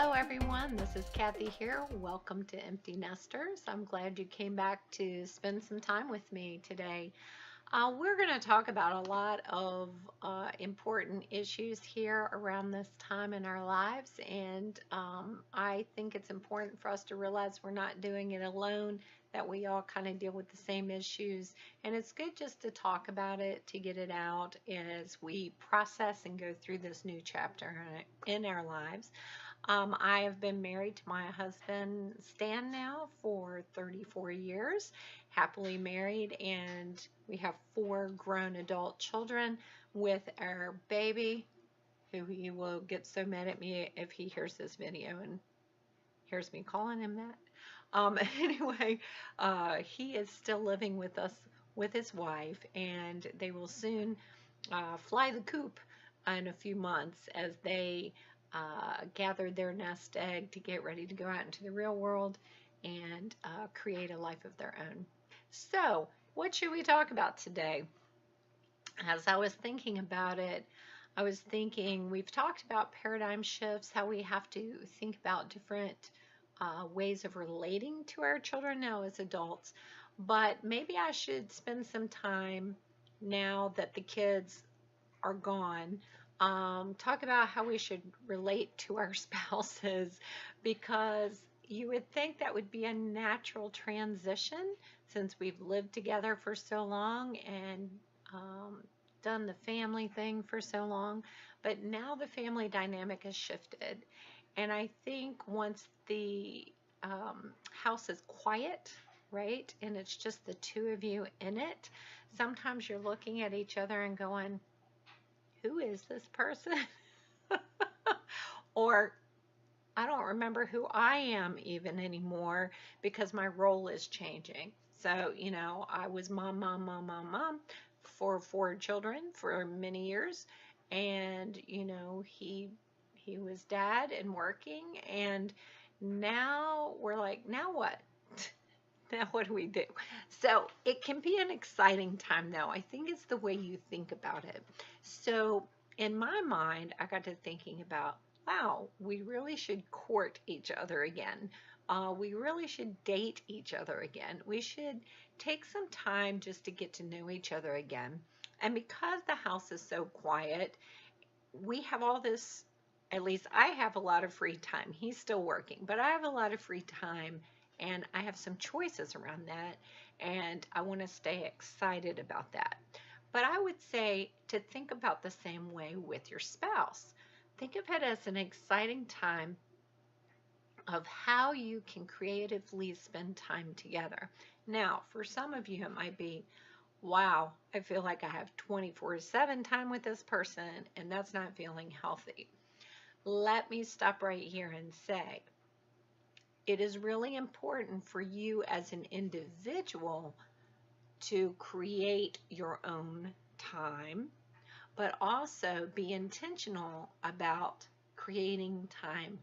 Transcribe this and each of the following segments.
Hello, everyone. This is Kathy here. Welcome to Empty Nesters. I'm glad you came back to spend some time with me today. We're going to talk about a lot of important issues here around this time in our lives, and I think it's important for us to realize we're not doing it alone, that we all kind of deal with the same issues, and it's good just to talk about it, to get it out as we process and go through this new chapter in our lives. I have been married to my husband Stan now for 34 years, happily married, and we have 4 grown adult children with our baby, who he will get so mad at me if he hears this video and hears me calling him that. Anyway, he is still living with us with his wife, and they will soon fly the coop in a few months as they gather their nest egg to get ready to go out into the real world and create a life of their own. So, what should we talk about today? As I was thinking about it, I was thinking we've talked about paradigm shifts, how we have to think about different ways of relating to our children now as adults, but maybe I should spend some time now that the kids are gone, talk about how we should relate to our spouses, because you would think that would be a natural transition since we've lived together for so long and done the family thing for so long. But now the family dynamic has shifted. And I think once the house is quiet, right, and it's just the two of you in it, sometimes you're looking at each other and going, who is this person? Or I don't remember who I am even anymore because my role is changing. So, I was mom for 4 children for many years. And, he was dad and working. And now we're like, now what? Now what do we do? So it can be an exciting time though. I think it's the way you think about it. So in my mind, I got to thinking about, wow, we really should court each other again. We really should date each other again. We should take some time just to get to know each other again. And because the house is so quiet, we have all this, at least I have a lot of free time. He's still working, but I have a lot of free time and I have some choices around that, and I want to stay excited about that. But I would say to think about the same way with your spouse. Think of it as an exciting time of how you can creatively spend time together. Now, for some of you, it might be, wow, I feel like I have 24/7 time with this person, and that's not feeling healthy. Let me stop right here and say, it is really important for you as an individual to create your own time, but also be intentional about creating time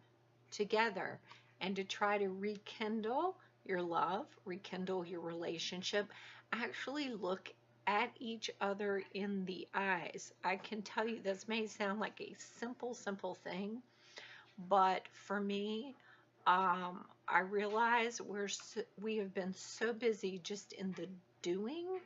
together and to try to rekindle your love, rekindle your relationship, actually look at each other in the eyes. I can tell you this may sound like a simple thing, but for me, I realize we have been so busy just in the doing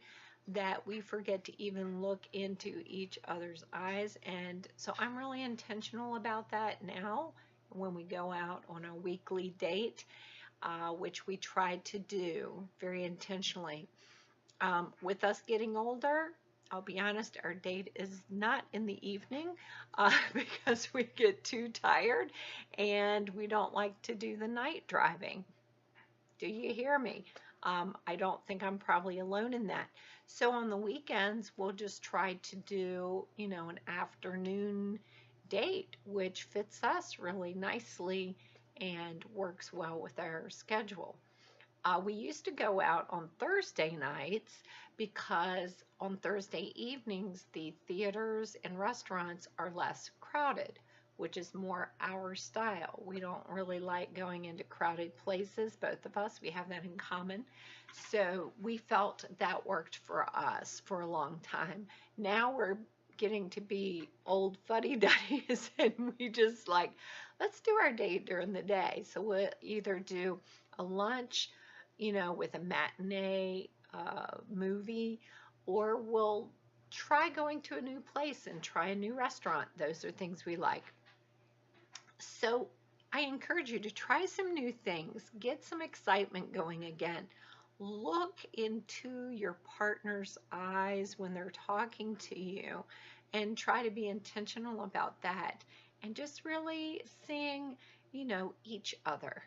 that we forget to even look into each other's eyes. And so I'm really intentional about that now when we go out on a weekly date, which we try to do very intentionally. With us getting older, I'll be honest, our date is not in the evening because we get too tired and we don't like to do the night driving. Do you hear me? I don't think I'm probably alone in that. So on the weekends, we'll just try to do, an afternoon date, which fits us really nicely and works well with our schedule. We used to go out on Thursday nights because on Thursday evenings, the theaters and restaurants are less crowded, which is more our style. We don't really like going into crowded places, both of us. We have that in common. So we felt that worked for us for a long time. Now we're getting to be old fuddy-duddies and we just like, let's do our date during the day. So we'll either do a lunch, with a matinee movie, or we'll try going to a new place and try a new restaurant. Those are things we like. So I encourage you to try some new things, get some excitement going again. Look into your partner's eyes when they're talking to you and try to be intentional about that. And just really seeing, each other,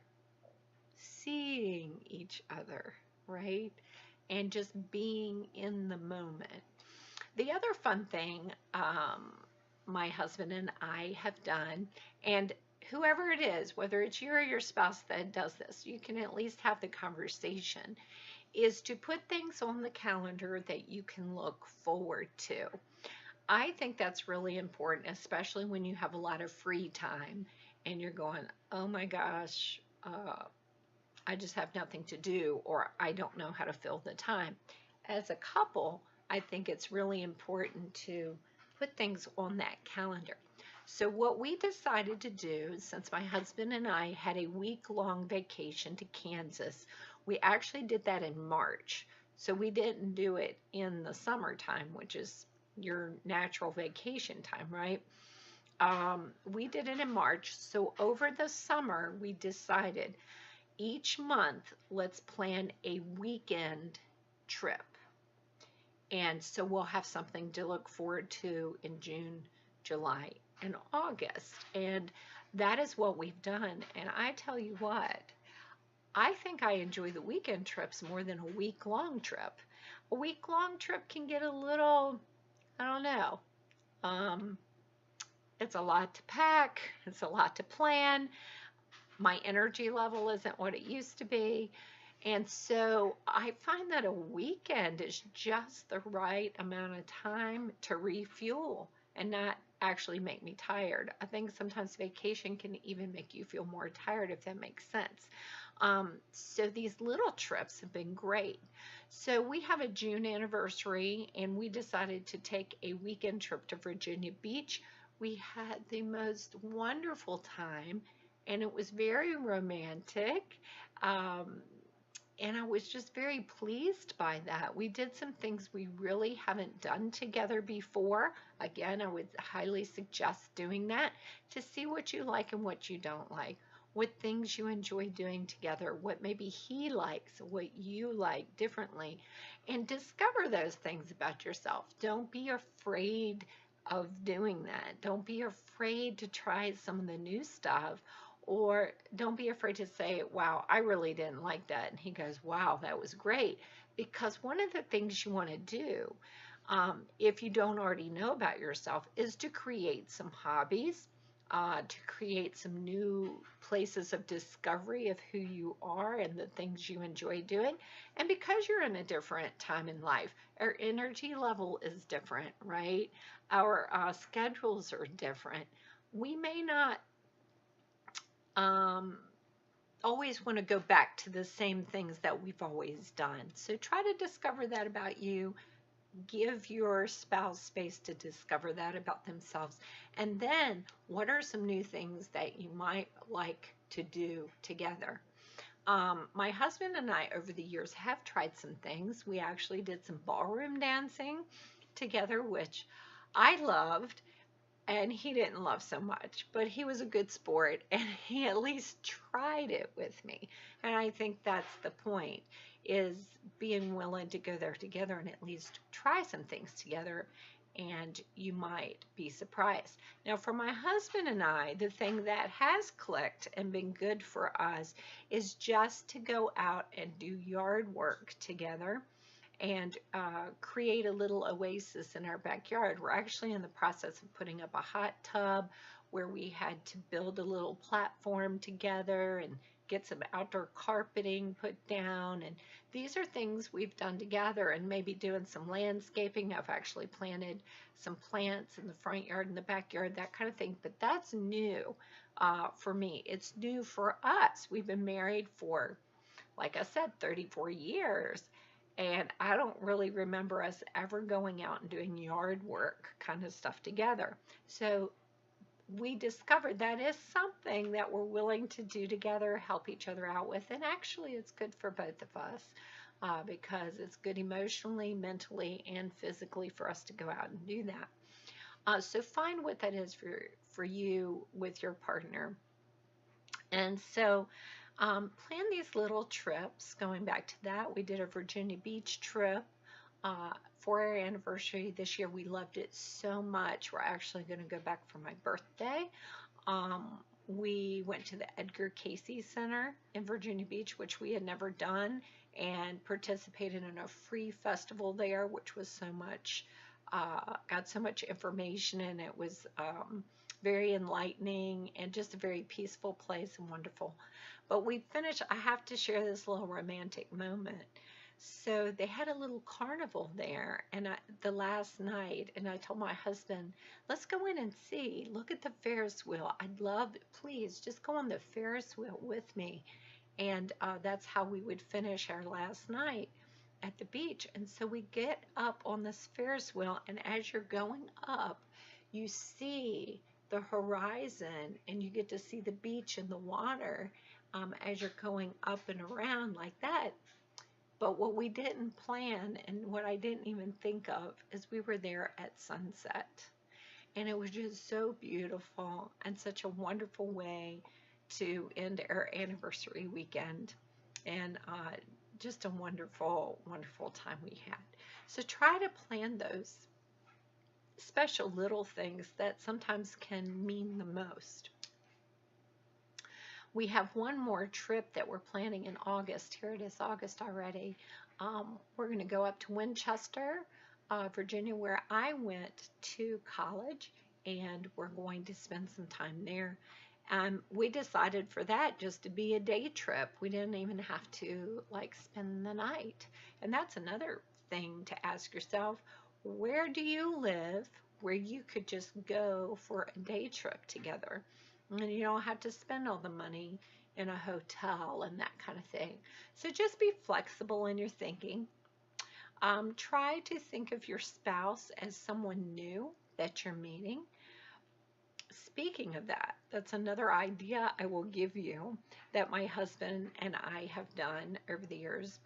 seeing each other, right? And just being in the moment. The other fun thing my husband and I have done, and whoever it is, whether it's you or your spouse that does this, you can at least have the conversation, is to put things on the calendar that you can look forward to. I think that's really important, especially when you have a lot of free time and you're going, oh my gosh, I just have nothing to do, or I don't know how to fill the time. As a couple, I think it's really important to put things on that calendar. So, what we decided to do, since my husband and I had a week-long vacation to Kansas, we actually did that in March. So, we didn't do it in the summertime, which is your natural vacation time, right? We did it in March. So, over the summer, we decided each month, let's plan a weekend trip. And so we'll have something to look forward to in June, July, and August. And that is what we've done. And I tell you what, I think I enjoy the weekend trips more than a week-long trip. A week-long trip can get a little, I don't know, um, it's a lot to pack, it's a lot to plan. My energy level isn't what it used to be. And so I find that a weekend is just the right amount of time to refuel and not actually make me tired. I think sometimes vacation can even make you feel more tired, if that makes sense. So these little trips have been great. So we have a June anniversary and we decided to take a weekend trip to Virginia Beach. We had the most wonderful time and it was very romantic. Um, and I was just very pleased by that. We did some things we really haven't done together before. Again, I would highly suggest doing that to see what you like and what you don't like, what things you enjoy doing together, what maybe he likes, what you like differently, and discover those things about yourself. Don't be afraid of doing that. Don't be afraid to try some of the new stuff, or don't be afraid to say, wow, I really didn't like that. And he goes, wow, that was great. Because one of the things you want to do, if you don't already know about yourself, is to create some hobbies, to create some new places of discovery of who you are and the things you enjoy doing. And because you're in a different time in life, our energy level is different, right? Our schedules are different. We may not um, always want to go back to the same things that we've always done. So try to discover that about you. Give your spouse space to discover that about themselves. And then, what are some new things that you might like to do together? My husband and I, over the years, have tried some things. We actually did some ballroom dancing together, which I loved and he didn't love so much, but he was a good sport and he at least tried it with me. And I think that's the point, is being willing to go there together and at least try some things together, and you might be surprised. Now, for my husband and I, the thing that has clicked and been good for us is just to go out and do yard work together and create a little oasis in our backyard. We're actually in the process of putting up a hot tub where we had to build a little platform together and get some outdoor carpeting put down. And these are things we've done together, and maybe doing some landscaping. I've actually planted some plants in the front yard and the backyard, that kind of thing. But that's new for me. It's new for us. We've been married for, like I said, 34 years. And I don't really remember us ever going out and doing yard work kind of stuff together. So we discovered that is something that we're willing to do together, help each other out with. And actually, it's good for both of us because it's good emotionally, mentally, and physically for us to go out and do that. So find what that is for you with your partner. And so plan these little trips. Going back to that, we did a Virginia Beach trip for our anniversary this year. We loved it so much. We're actually going to go back for my birthday. We went to the Edgar Cayce Center in Virginia Beach, which we had never done, and participated in a free festival there, which was so much, got so much information, and it was very enlightening and just a very peaceful place and wonderful. But we finished, I have to share this little romantic moment. So they had a little carnival there, and the last night, and I told my husband, let's go in and see. Look at the Ferris wheel. I'd love, please, just go on the Ferris wheel with me. And that's how we would finish our last night at the beach. And so we get up on this Ferris wheel, and as you're going up, you see the horizon, and you get to see the beach and the water as you're going up and around like that. But what we didn't plan and what I didn't even think of is we were there at sunset. And it was just so beautiful and such a wonderful way to end our anniversary weekend. And just a wonderful, wonderful time we had. So try to plan those special little things that sometimes can mean the most. We have one more trip that we're planning in August. Here it is, August already. We're going to go up to Winchester, Virginia, where I went to college, and we're going to spend some time there. We decided for that just to be a day trip. We didn't even have to like spend the night. And that's another thing to ask yourself, where do you live where you could just go for a day trip together? And you don't have to spend all the money in a hotel and that kind of thing. So just be flexible in your thinking. Try to think of your spouse as someone new that you're meeting. Speaking of that, that's another idea I will give you that my husband and I have done over the years.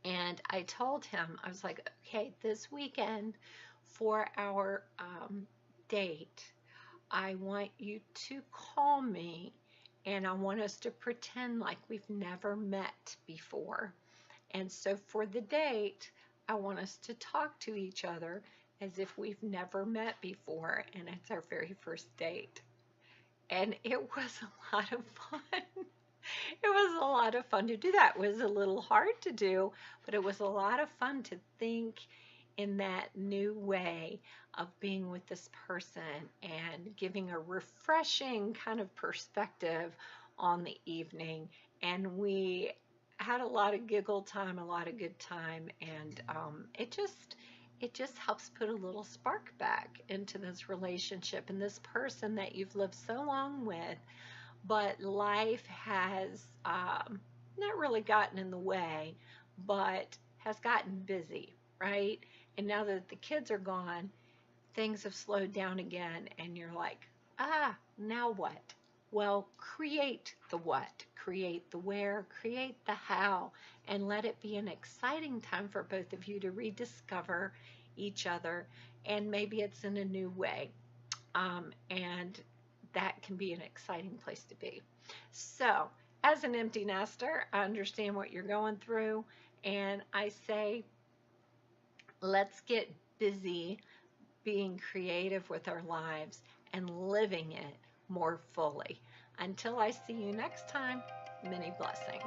And I told him, I was like, okay, this weekend for our date, I want you to call me, and I want us to pretend like we've never met before. And so for the date, I want us to talk to each other as if we've never met before, and it's our very first date. And it was a lot of fun. It was a lot of fun to do that. It was a little hard to do, but it was a lot of fun to think in that new way of being with this person and giving a refreshing kind of perspective on the evening. And we had a lot of giggle time, a lot of good time, and it just helps put a little spark back into this relationship and this person that you've lived so long with, but life has not really gotten in the way, but has gotten busy, right? And now that the kids are gone, things have slowed down again, and you're like, now what? Well, create the what, create the where, create the how, and let it be an exciting time for both of you to rediscover each other, and maybe it's in a new way. And that can be an exciting place to be. So, as an empty nester, I understand what you're going through, and I say, let's get busy being creative with our lives and living it more fully. Until I see you next time, many blessings.